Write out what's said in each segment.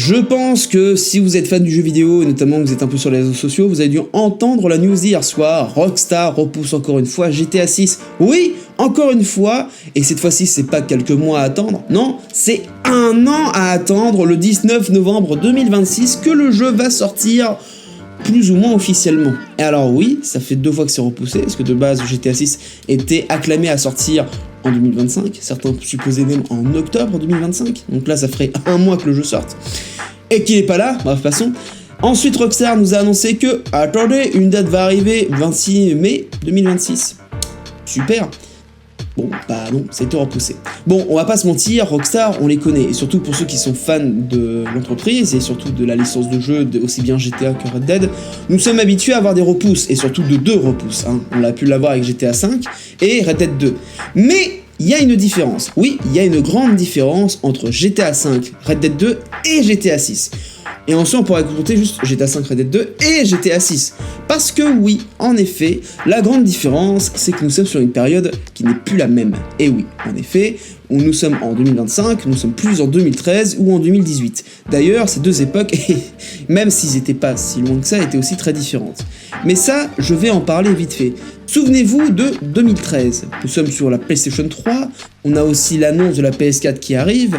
Je pense que si vous êtes fan du jeu vidéo, et notamment que vous êtes un peu sur les réseaux sociaux, vous avez dû entendre la news d'hier soir. Rockstar repousse encore une fois GTA 6. Oui, encore une fois, et cette fois-ci c'est pas quelques mois à attendre, non, c'est 1 an à attendre, le 19 novembre 2026, que le jeu va sortir plus ou moins officiellement. Et alors oui, ça fait 2 fois que c'est repoussé, parce que de base GTA 6 était acclamé à sortir en 2025, certains supposaient même en octobre 2025, donc là ça ferait 1 mois que le jeu sorte, et qu'il n'est pas là, bref passons. Ensuite Rockstar nous a annoncé que, attendez, une date va arriver 26 mai 2026. Super. Bon, bah non, c'était repoussé. Bon, on va pas se mentir, Rockstar, on les connaît, et surtout pour ceux qui sont fans de l'entreprise, et surtout de la licence de jeu, aussi bien GTA que Red Dead, nous sommes habitués à avoir des repousses, et surtout de 2 repousses, hein. On a pu l'avoir avec GTA 5 et Red Dead 2. Mais il y a une différence, oui, il y a une grande différence entre GTA 5, Red Dead 2 et GTA 6. Et ensuite on pourrait compter juste GTA 5, Red Dead 2 et GTA 6. Parce que oui, en effet, la grande différence, c'est que nous sommes sur une période qui n'est plus la même. Et oui, en effet, nous sommes en 2025, nous sommes plus en 2013 ou en 2018. D'ailleurs, ces 2 époques, même s'ils n'étaient pas si loin que ça, étaient aussi très différentes. Mais ça, je vais en parler vite fait. Souvenez-vous de 2013. Nous sommes sur la PlayStation 3, on a aussi l'annonce de la PS4 qui arrive,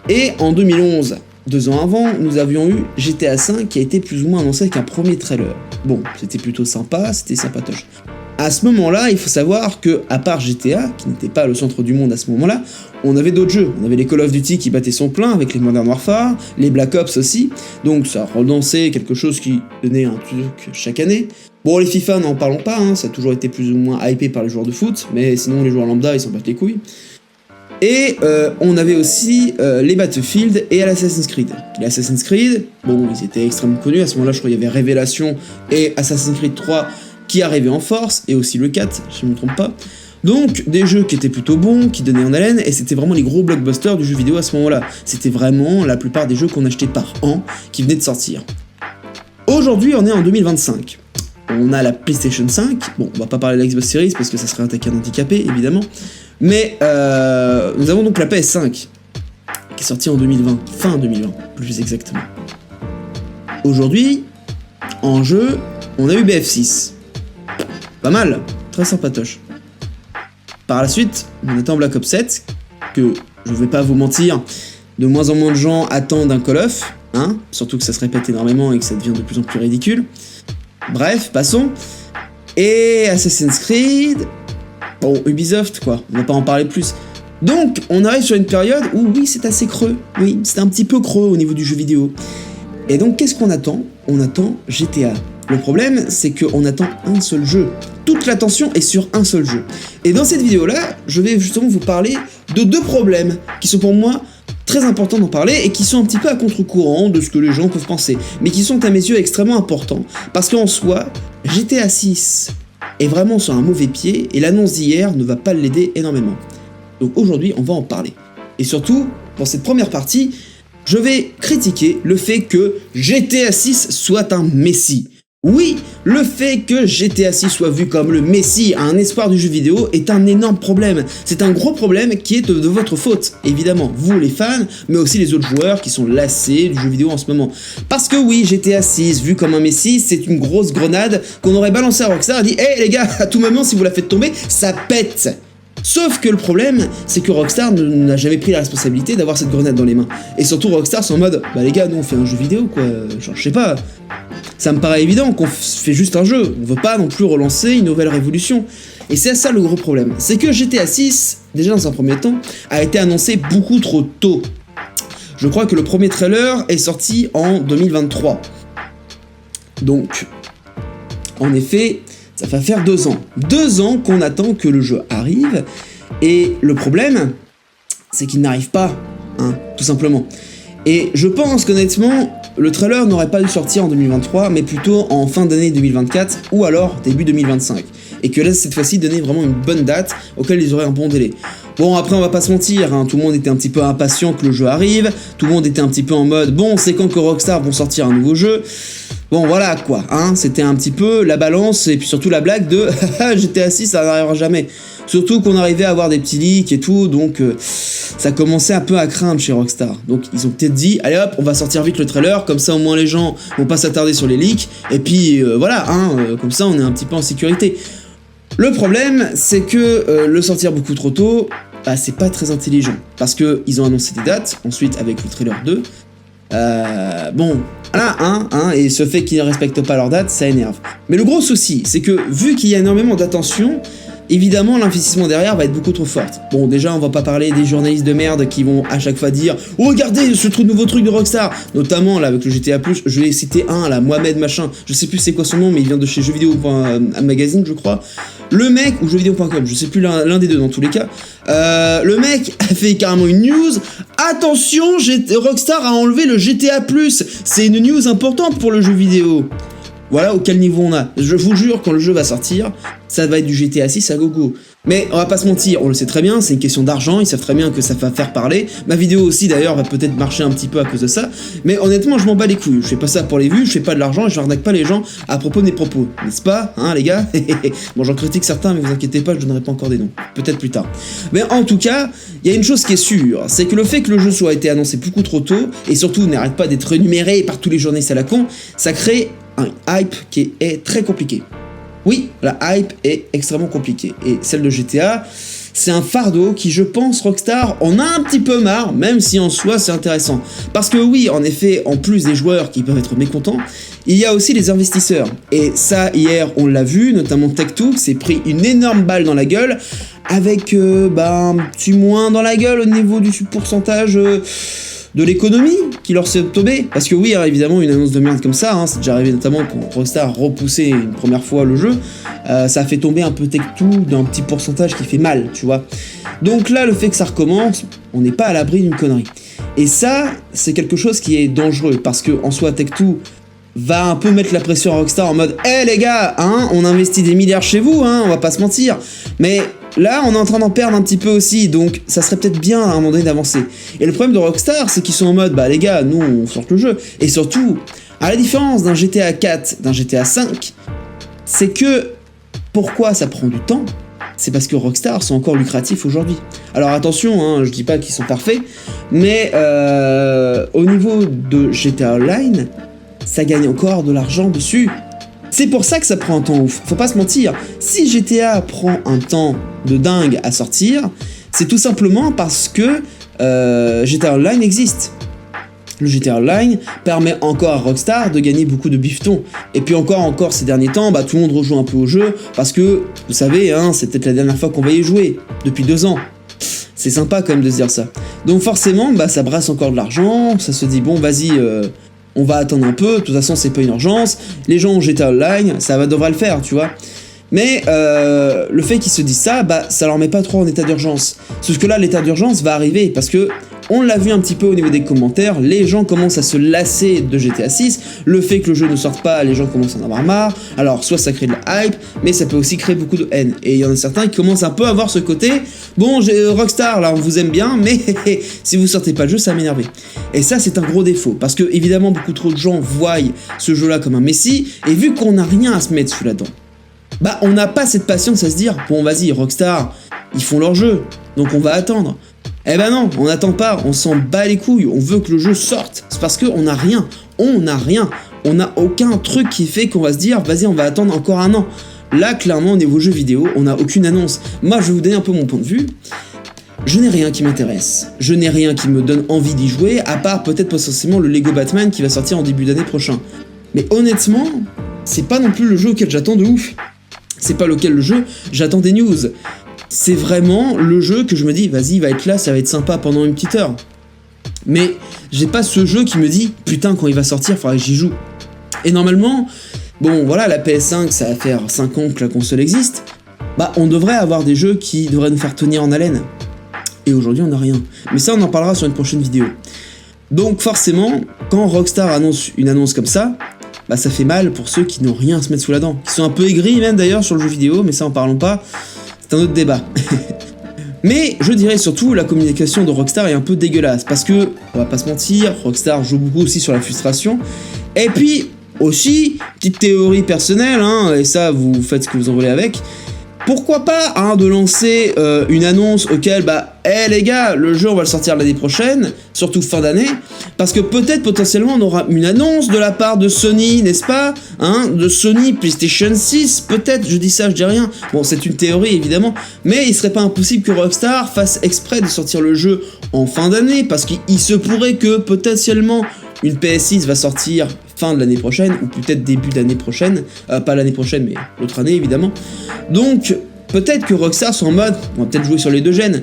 et en 2011, 2 ans avant, nous avions eu GTA V qui a été plus ou moins annoncé avec un premier trailer. Bon, c'était plutôt sympa, c'était sympatoche. À ce moment-là, il faut savoir que, à part GTA, qui n'était pas le centre du monde à ce moment-là, on avait d'autres jeux. On avait les Call of Duty qui battaient son plein avec les Modern Warfare, les Black Ops aussi, donc ça relançait quelque chose qui donnait un truc chaque année. Bon, les FIFA, n'en parlons pas, hein, ça a toujours été plus ou moins hypé par les joueurs de foot, mais sinon les joueurs lambda, ils s'en battent les couilles. Et on avait aussi les Battlefield et l'Assassin's Creed. Les Assassin's Creed, bon, ils étaient extrêmement connus, à ce moment-là je crois qu'il y avait Révélation et Assassin's Creed 3 qui arrivaient en force, et aussi le 4, si je ne me trompe pas. Donc des jeux qui étaient plutôt bons, qui donnaient en haleine, et c'était vraiment les gros blockbusters du jeu vidéo à ce moment-là. C'était vraiment la plupart des jeux qu'on achetait par an, qui venaient de sortir. Aujourd'hui on est en 2025. On a la PlayStation 5, bon on va pas parler de la Xbox Series parce que ça serait attaqué à un handicapé évidemment, mais nous avons donc la PS5 qui est sortie en 2020, fin 2020 plus exactement. Aujourd'hui, en jeu, on a eu BF6, pas mal, très sympatoche. Par la suite, on était en Black Ops 7, que je vais pas vous mentir, de moins en moins de gens attendent un Call of, hein, surtout que ça se répète énormément et que ça devient de plus en plus ridicule. Bref, passons. Et Assassin's Creed, bon, Ubisoft quoi, on va pas en parler plus. Donc, on arrive sur une période où oui, c'est assez creux, oui, c'est un petit peu creux au niveau du jeu vidéo. Et donc, qu'est-ce qu'on attend? On attend GTA. Le problème, c'est qu'on attend un seul jeu. Toute l'attention est sur un seul jeu. Et dans cette vidéo-là, je vais justement vous parler de 2 problèmes qui sont pour moi très importants d'en parler et qui sont un petit peu à contre-courant de ce que les gens peuvent penser, mais qui sont à mes yeux extrêmement importants, parce qu'en soi, GTA 6 est vraiment sur un mauvais pied et l'annonce d'hier ne va pas l'aider énormément. Donc aujourd'hui, on va en parler. Et surtout, dans cette première partie, je vais critiquer le fait que GTA 6 soit un messie. Oui, le fait que GTA 6 soit vu comme le messie, un espoir du jeu vidéo, est un énorme problème. C'est un gros problème qui est de votre faute, évidemment, vous les fans, mais aussi les autres joueurs qui sont lassés du jeu vidéo en ce moment. Parce que oui, GTA 6, vu comme un messie, c'est une grosse grenade qu'on aurait balancée à Rockstar et dit « Hey les gars, à tout moment, si vous la faites tomber, ça pète !» Sauf que le problème, c'est que Rockstar n'a jamais pris la responsabilité d'avoir cette grenade dans les mains. Et surtout Rockstar, c'est en mode « Bah les gars, nous on fait un jeu vidéo quoi, genre je sais pas... » Ça me paraît évident qu'on fait juste un jeu, on veut pas non plus relancer une nouvelle révolution. Et c'est ça le gros problème, c'est que GTA 6, déjà dans un premier temps, a été annoncé beaucoup trop tôt. Je crois que le premier trailer est sorti en 2023. Donc, en effet, ça va faire 2 ans. 2 ans qu'on attend que le jeu arrive, et le problème, c'est qu'il n'arrive pas, hein, tout simplement. Et je pense qu'honnêtement, le trailer n'aurait pas dû sortir en 2023, mais plutôt en fin d'année 2024, ou alors début 2025. Et que là, cette fois-ci, donner vraiment une bonne date, auquel ils auraient un bon délai. Bon, après, on va pas se mentir, hein, tout le monde était un petit peu impatient que le jeu arrive, tout le monde était un petit peu en mode, bon, c'est quand que Rockstar vont sortir un nouveau jeu. Bon voilà quoi, hein, c'était un petit peu la balance et puis surtout la blague de GTA 6 ça n'arrivera jamais. Surtout qu'on arrivait à avoir des petits leaks et tout, donc ça commençait un peu à craindre chez Rockstar. Donc ils ont peut-être dit, allez hop, on va sortir vite le trailer, comme ça au moins les gens vont pas s'attarder sur les leaks, et puis voilà, hein, comme ça on est un petit peu en sécurité. Le problème, c'est que le sortir beaucoup trop tôt, bah, c'est pas très intelligent, parce que ils ont annoncé des dates, ensuite avec le trailer 2, bon, voilà, et ce fait qu'ils ne respectent pas leurs dates, ça énerve. Mais le gros souci, c'est que vu qu'il y a énormément d'attention, évidemment l'investissement derrière va être beaucoup trop fort. Bon, déjà on va pas parler des journalistes de merde qui vont à chaque fois dire « Oh regardez ce nouveau truc de Rockstar !» Notamment là avec le GTA+, je vais citer un là, Mohamed machin, je sais plus c'est quoi son nom mais il vient de chez jeuxvideo.magazine je crois. Le mec, ou jeuxvideo.com, je sais plus l'un des deux dans tous les cas, le mec a fait carrément une news. Attention, Rockstar a enlevé le GTA+, c'est une news importante pour le jeu vidéo. Voilà auquel niveau on a. Je vous jure, quand le jeu va sortir, ça va être du GTA 6 à gogo. Mais on va pas se mentir, on le sait très bien, c'est une question d'argent, ils savent très bien que ça va faire parler. Ma vidéo aussi d'ailleurs va peut-être marcher un petit peu à cause de ça. Mais honnêtement, je m'en bats les couilles. Je fais pas ça pour les vues, je fais pas de l'argent et je arnaque pas les gens à propos de mes propos. N'est-ce pas, hein les gars? Bon, j'en critique certains, mais vous inquiétez pas, je donnerai pas encore des noms. Peut-être plus tard. Mais en tout cas, il y a une chose qui est sûre, c'est que le fait que le jeu soit été annoncé beaucoup trop tôt, et surtout n'arrête pas d'être rémunéré par tous les journalistes à la con, ça crée un hype qui est très compliqué. Oui, la hype est extrêmement compliquée. Et celle de GTA, c'est un fardeau qui, je pense, Rockstar en a un petit peu marre, même si en soi c'est intéressant. Parce que oui, en effet, en plus des joueurs qui peuvent être mécontents, il y a aussi les investisseurs. Et ça, hier, on l'a vu, notamment Tech2, qui s'est pris une énorme balle dans la gueule, avec un petit moins dans la gueule au niveau du pourcentage... de l'économie qui leur s'est tombée. Parce que oui, évidemment, une annonce de merde comme ça, c'est déjà arrivé notamment quand Rockstar a repoussé une première fois le jeu, ça a fait tomber un peu Tech2 d'un petit pourcentage qui fait mal, tu vois. Donc là, le fait que ça recommence, on n'est pas à l'abri d'une connerie. Et ça, c'est quelque chose qui est dangereux, parce que en soi, Tech2 va un peu mettre la pression à Rockstar en mode « Eh les gars, on investit des milliards chez vous, on va pas se mentir. » Mais là, on est en train d'en perdre un petit peu aussi, donc ça serait peut-être bien à un moment donné d'avancer. Et le problème de Rockstar, c'est qu'ils sont en mode « Bah les gars, nous on sort le jeu. » Et surtout, à la différence d'un GTA 4, d'un GTA 5, c'est que pourquoi ça prend du temps ? C'est parce que Rockstar sont encore lucratifs aujourd'hui. Alors attention, je dis pas qu'ils sont parfaits, mais au niveau de GTA Online, ça gagne encore de l'argent dessus. C'est pour ça que ça prend un temps ouf. Faut pas se mentir, si GTA prend un temps de dingue à sortir, c'est tout simplement parce que GTA Online existe. Le GTA Online permet encore à Rockstar de gagner beaucoup de bifetons. Et puis encore ces derniers temps, tout le monde rejoue un peu au jeu, parce que, vous savez, c'est peut-être la dernière fois qu'on va y jouer, depuis 2 ans. C'est sympa quand même de se dire ça. Donc forcément, ça brasse encore de l'argent, ça se dit, bon, vas-y... on va attendre un peu, de toute façon c'est pas une urgence, les gens ont GTA Online, ça devrait le faire, tu vois. Mais le fait qu'ils se disent ça, ça leur met pas trop en état d'urgence. Sauf que là, l'état d'urgence va arriver, parce que, on l'a vu un petit peu au niveau des commentaires, les gens commencent à se lasser de GTA 6, le fait que le jeu ne sorte pas, les gens commencent à en avoir marre, alors soit ça crée de la hype, mais ça peut aussi créer beaucoup de haine. Et il y en a certains qui commencent un peu à avoir ce côté, bon, Rockstar, là on vous aime bien, mais si vous sortez pas le jeu, ça va m'énerver. Et ça, c'est un gros défaut, parce que évidemment, beaucoup trop de gens voient ce jeu-là comme un messie, et vu qu'on n'a rien à se mettre sous la dent, on n'a pas cette patience à se dire, bon vas-y, Rockstar, ils font leur jeu, donc on va attendre. Eh ben non, on n'attend pas, on s'en bat les couilles, on veut que le jeu sorte. C'est parce qu'on n'a rien, on n'a aucun truc qui fait qu'on va se dire, vas-y, on va attendre encore 1 an. Là, clairement, au niveau jeu vidéo, on n'a aucune annonce. Moi, je vais vous donner un peu mon point de vue. Je n'ai rien qui m'intéresse, je n'ai rien qui me donne envie d'y jouer, à part peut-être potentiellement le Lego Batman qui va sortir en début d'année prochain. Mais honnêtement, c'est pas non plus le jeu auquel j'attends de ouf. C'est pas lequel le jeu, j'attends des news. C'est vraiment le jeu que je me dis, vas-y, il va être là, ça va être sympa pendant une petite heure. Mais j'ai pas ce jeu qui me dit, putain, quand il va sortir, il faudra que j'y joue. Et normalement, bon, voilà, la PS5, ça va faire 5 ans que la console existe. On devrait avoir des jeux qui devraient nous faire tenir en haleine. Et aujourd'hui, on n'a rien. Mais ça, on en parlera sur une prochaine vidéo. Donc forcément, quand Rockstar annonce une annonce comme ça fait mal pour ceux qui n'ont rien à se mettre sous la dent. Qui sont un peu aigris même d'ailleurs sur le jeu vidéo, mais ça en parlons pas. C'est un autre débat. Mais je dirais surtout la communication de Rockstar est un peu dégueulasse parce que, on va pas se mentir, Rockstar joue beaucoup aussi sur la frustration. Et puis, Aussi, petite théorie personnelle, hein, et ça vous faites ce que vous en voulez avec, pourquoi pas hein, de lancer une annonce auquel, les gars, le jeu on va le sortir l'année prochaine, surtout fin d'année, parce que peut-être potentiellement on aura une annonce de la part de Sony, n'est-ce pas, hein, de Sony PlayStation 6, peut-être, je dis ça, je dis rien, bon c'est une théorie évidemment, mais il serait pas impossible que Rockstar fasse exprès de sortir le jeu en fin d'année, parce qu'il se pourrait que potentiellement une PS6 va sortir fin de l'année prochaine, ou peut-être début d'année prochaine, pas l'année prochaine, mais l'autre année évidemment. Donc, peut-être que Rockstar soit en mode, on va peut-être jouer sur les deux gènes,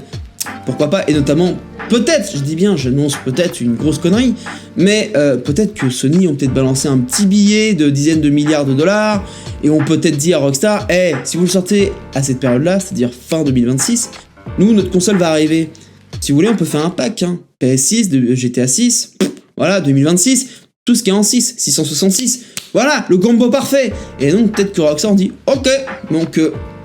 pourquoi pas, et notamment, peut-être, je dis bien, j'annonce peut-être une grosse connerie, mais peut-être que Sony ont peut-être balancé un petit billet de dizaines de milliards de dollars, et on peut peut-être dire à Rockstar, si vous le sortez à cette période-là, c'est-à-dire fin 2026, nous, notre console va arriver. Si vous voulez, on peut faire un pack, hein. PS6, de GTA 6, voilà, 2026, tout ce qui est en 6, 666, voilà, le combo parfait. Et donc peut-être que Rockstar dit, ok, donc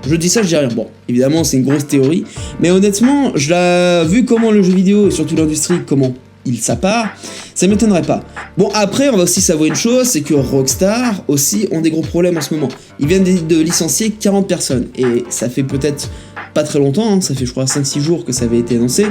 je dis ça, je dis rien. Bon, évidemment c'est une grosse théorie, mais honnêtement, vu comment le jeu vidéo et surtout l'industrie, comment ça part, ça m'étonnerait pas. Bon, après, on va aussi savoir une chose, c'est que Rockstar aussi ont des gros problèmes en ce moment. Ils viennent de licencier 40 personnes, et ça fait peut-être pas très longtemps, hein, ça fait je crois 5-6 jours que ça avait été annoncé.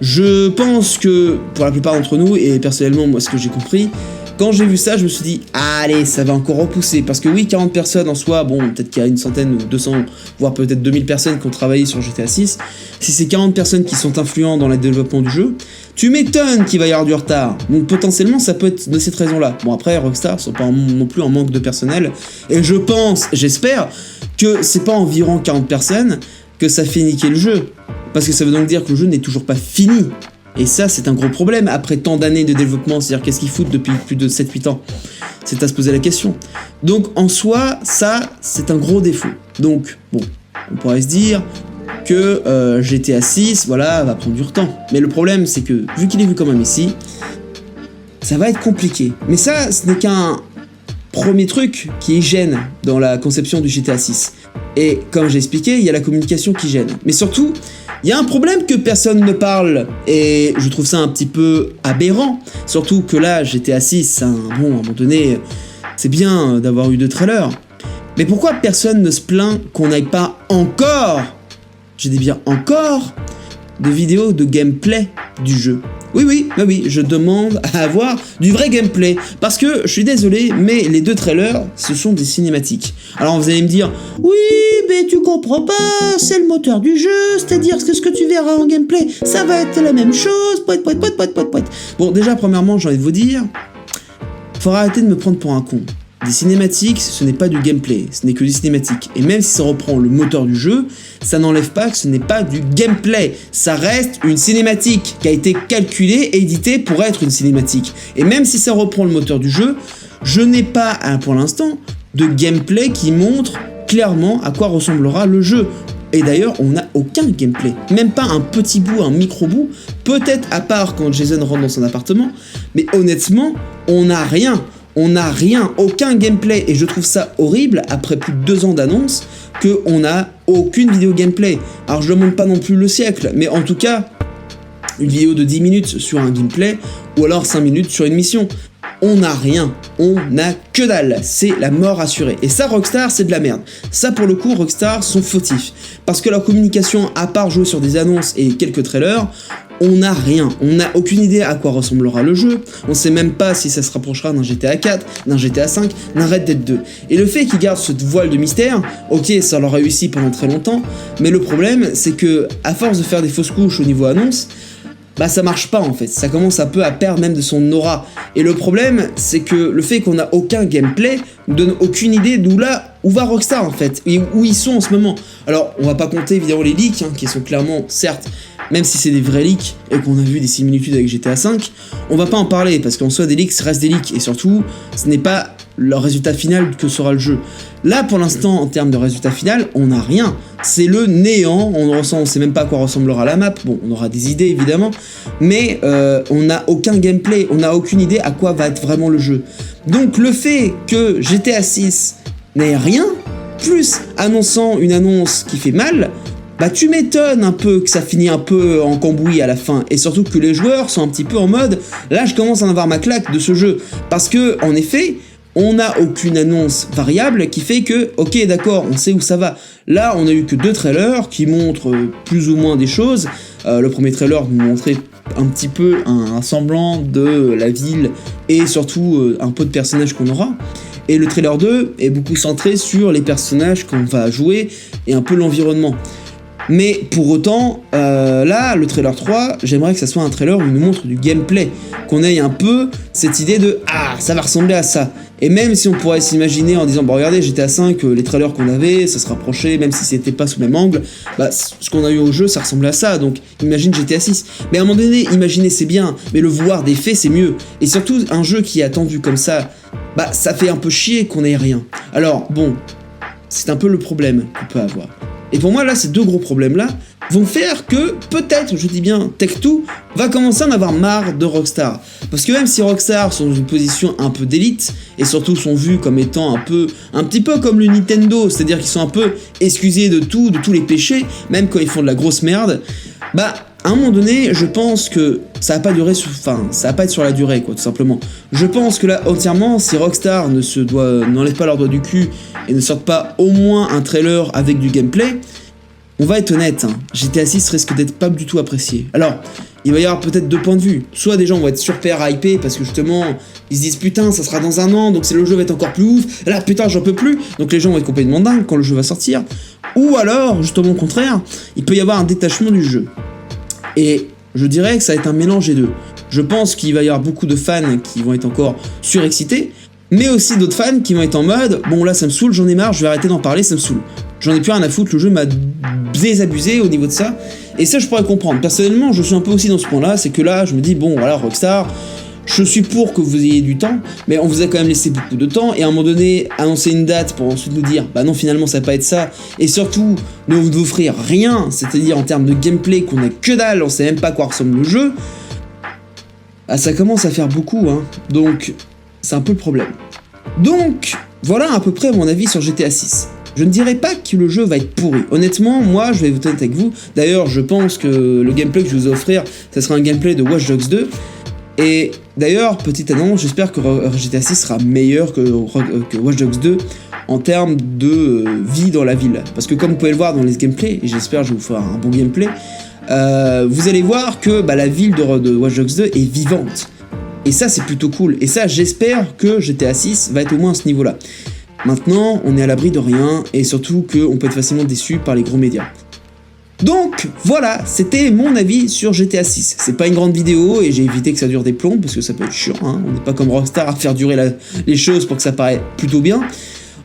Je pense que, pour la plupart d'entre nous, et personnellement, moi, ce que j'ai compris, quand j'ai vu ça, je me suis dit, allez, ça va encore repousser. Parce que oui, 40 personnes en soi, bon, peut-être qu'il y a une centaine ou 200, voire peut-être 2000 personnes qui ont travaillé sur GTA 6. Si c'est 40 personnes qui sont influentes dans le développement du jeu, tu m'étonnes qu'il va y avoir du retard. Donc potentiellement, ça peut être de cette raison-là. Bon, après, Rockstar sont pas non plus en manque de personnel. Et je pense, j'espère, que c'est pas environ 40 personnes que ça fait niquer le jeu. Parce que ça veut donc dire que le jeu n'est toujours pas fini. Et ça, c'est un gros problème après tant d'années de développement. C'est-à-dire, qu'est-ce qu'ils foutent depuis plus de 7-8 ans? C'est à se poser la question. Donc, en soi, ça, c'est un gros défaut. Donc, bon, on pourrait se dire que GTA 6, voilà, va prendre du temps. Mais le problème, c'est que, vu qu'il est vu comme un messie, ça va être compliqué. Mais ça, ce n'est qu'un premier truc qui gêne dans la conception du GTA 6. Et comme j'ai expliqué, il y a la communication qui gêne. Mais surtout, il y a un problème que personne ne parle, et je trouve ça un petit peu aberrant. Surtout que là, GTA 6, bon, à un moment donné, c'est bien d'avoir eu 2 trailers. Mais pourquoi personne ne se plaint qu'on n'aille pas encore, je dis bien encore, de vidéos de gameplay du jeu? Oui, je demande à avoir du vrai gameplay. Parce que, je suis désolé, mais les 2 trailers, ce sont des cinématiques. Alors vous allez me dire, oui, mais tu comprends pas, c'est le moteur du jeu, c'est-à-dire que ce que tu verras en gameplay, ça va être la même chose, poète. Bon, déjà, premièrement, j'ai envie de vous dire, faut arrêter de me prendre pour un con. Des cinématiques, ce n'est pas du gameplay, ce n'est que des cinématiques. Et même si ça reprend le moteur du jeu, ça n'enlève pas que ce n'est pas du gameplay. Ça reste une cinématique qui a été calculée et éditée pour être une cinématique. Et même si ça reprend le moteur du jeu, je n'ai pas, pour l'instant, de gameplay qui montre clairement à quoi ressemblera le jeu. Et d'ailleurs, on n'a aucun gameplay. Même pas un petit bout, un micro-bout. Peut-être à part quand Jason rentre dans son appartement. Mais honnêtement, on n'a rien. On n'a rien, aucun gameplay, et je trouve ça horrible, après plus de 2 ans d'annonce, qu'on n'a aucune vidéo gameplay. Alors je ne demande pas non plus le siècle, mais en tout cas, une vidéo de 10 minutes sur un gameplay, ou alors 5 minutes sur une mission. On n'a rien, on n'a que dalle, c'est la mort assurée. Et ça, Rockstar, c'est de la merde. Ça, pour le coup, Rockstar sont fautifs. Parce que leur communication, à part jouer sur des annonces et quelques trailers, on n'a rien, on n'a aucune idée à quoi ressemblera le jeu, on sait même pas si ça se rapprochera d'un GTA 4, d'un GTA 5, d'un Red Dead 2. Et le fait qu'ils gardent ce voile de mystère, ok, ça leur a réussi pendant très longtemps, mais le problème, c'est que, à force de faire des fausses couches au niveau annonce, ça marche pas en fait, ça commence un peu à perdre même de son aura. Et le problème, c'est que le fait qu'on n'a aucun gameplay nous donne aucune idée où va Rockstar en fait, et où ils sont en ce moment. Alors, on va pas compter évidemment les leaks, qui sont clairement, certes, même si c'est des vrais leaks et qu'on a vu des similitudes avec GTA 5, on va pas en parler parce qu'en soi des leaks restent des leaks et surtout ce n'est pas le résultat final que sera le jeu. Là pour l'instant en termes de résultat final on n'a rien, c'est le néant, on sait même pas à quoi ressemblera la map, bon on aura des idées évidemment, mais on n'a aucun gameplay, on n'a aucune idée à quoi va être vraiment le jeu. Donc le fait que GTA 6 n'ait rien, plus annonçant une annonce qui fait mal, tu m'étonnes un peu que ça finit un peu en cambouis à la fin, et surtout que les joueurs sont un petit peu en mode, là je commence à en avoir ma claque de ce jeu, parce que en effet, On n'a aucune annonce variable qui fait que, ok d'accord, on sait où ça va. Là, on a eu que 2 trailers qui montrent plus ou moins des choses. Le premier trailer nous montrait un petit peu un semblant de la ville et surtout un peu de personnages qu'on aura. Et le trailer 2 est beaucoup centré sur les personnages qu'on va jouer et un peu l'environnement. Mais pour autant, là, le trailer 3, j'aimerais que ça soit un trailer où il nous montre du gameplay, qu'on ait un peu cette idée de « Ah, ça va ressembler à ça ». Et même si on pourrait s'imaginer en disant « Bon, regardez, GTA 5, les trailers qu'on avait, ça se rapprochait, même si c'était pas sous le même angle, bah, ce qu'on a eu au jeu, ça ressemblait à ça, donc imagine GTA 6 ». Mais à un moment donné, imaginer c'est bien, mais le voir des faits, c'est mieux. Et surtout, un jeu qui est attendu comme ça, bah, ça fait un peu chier qu'on ait rien. Alors, bon, c'est un peu le problème qu'on peut avoir. Et pour moi, là, ces 2 gros problèmes-là vont faire que, peut-être, je dis bien, Tech2 va commencer à en avoir marre de Rockstar. Parce que même si Rockstar sont dans une position un peu d'élite, et surtout sont vus comme étant un petit peu comme le Nintendo, c'est-à-dire qu'ils sont un peu excusés de tout, de tous les péchés, même quand ils font de la grosse merde, bah, à un moment donné, je pense que ça va pas durer, ça va pas être sur la durée, quoi, tout simplement. Je pense que là, entièrement, si Rockstar n'enlève pas leur doigt du cul et ne sortent pas au moins un trailer avec du gameplay, on va être honnête, hein, GTA 6 risque d'être pas du tout apprécié. Alors, il va y avoir peut-être 2 points de vue. Soit des gens vont être super hypés parce que justement, ils se disent putain, ça sera dans 1 an, donc le jeu va être encore plus ouf. Là, putain, j'en peux plus. Donc les gens vont être complètement dingues quand le jeu va sortir. Ou alors, justement au contraire, il peut y avoir un détachement du jeu. Et je dirais que ça va être un mélange des 2. Je pense qu'il va y avoir beaucoup de fans qui vont être encore surexcités, mais aussi d'autres fans qui vont être en mode « Bon là ça me saoule, j'en ai marre, je vais arrêter d'en parler, ça me saoule. J'en ai plus rien à foutre, le jeu m'a désabusé au niveau de ça. » Et ça je pourrais comprendre. Personnellement, je suis un peu aussi dans ce point-là, c'est que là je me dis « Bon voilà Rockstar, je suis pour que vous ayez du temps, mais on vous a quand même laissé beaucoup de temps, et à un moment donné, annoncer une date pour ensuite nous dire « Bah non, finalement, ça va pas être ça », et surtout, ne vous offrir rien, c'est-à-dire en termes de gameplay qu'on a que dalle, on sait même pas à quoi ressemble le jeu, ah, ça commence à faire beaucoup, hein. Donc, c'est un peu le problème. Donc, voilà à peu près mon avis sur GTA 6. Je ne dirais pas que le jeu va être pourri. Honnêtement, moi, je vais être honnête avec vous. D'ailleurs, je pense que le gameplay que je vais vous offrir, ça sera un gameplay de Watch Dogs 2. Et d'ailleurs, petite annonce, j'espère que GTA 6 sera meilleur que Watch Dogs 2 en termes de vie dans la ville. Parce que comme vous pouvez le voir dans les gameplays, et j'espère que je vais vous faire un bon gameplay, vous allez voir que la ville de Watch Dogs 2 est vivante. Et ça, c'est plutôt cool. Et ça, j'espère que GTA 6 va être au moins à ce niveau-là. Maintenant, on est à l'abri de rien, et surtout qu'on peut être facilement déçu par les gros médias. Donc voilà, c'était mon avis sur GTA 6. C'est pas une grande vidéo et j'ai évité que ça dure des plombs parce que ça peut être chiant, hein. On n'est pas comme Rockstar à faire durer les choses pour que ça paraisse plutôt bien.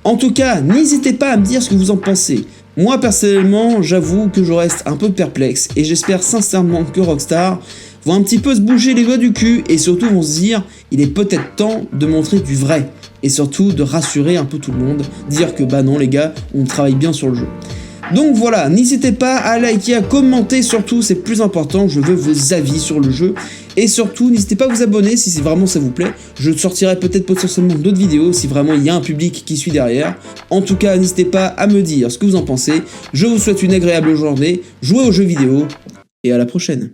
En tout cas, n'hésitez pas à me dire ce que vous en pensez. Moi personnellement, j'avoue que je reste un peu perplexe et j'espère sincèrement que Rockstar vont un petit peu se bouger les doigts du cul et surtout vont se dire il est peut-être temps de montrer du vrai et surtout de rassurer un peu tout le monde, dire que bah non les gars, on travaille bien sur le jeu. Donc voilà, n'hésitez pas à liker, à commenter, surtout c'est plus important, je veux vos avis sur le jeu. Et surtout, n'hésitez pas à vous abonner si vraiment ça vous plaît. Je sortirai peut-être potentiellement d'autres vidéos si vraiment il y a un public qui suit derrière. En tout cas, n'hésitez pas à me dire ce que vous en pensez. Je vous souhaite une agréable journée, jouez aux jeux vidéo et à la prochaine.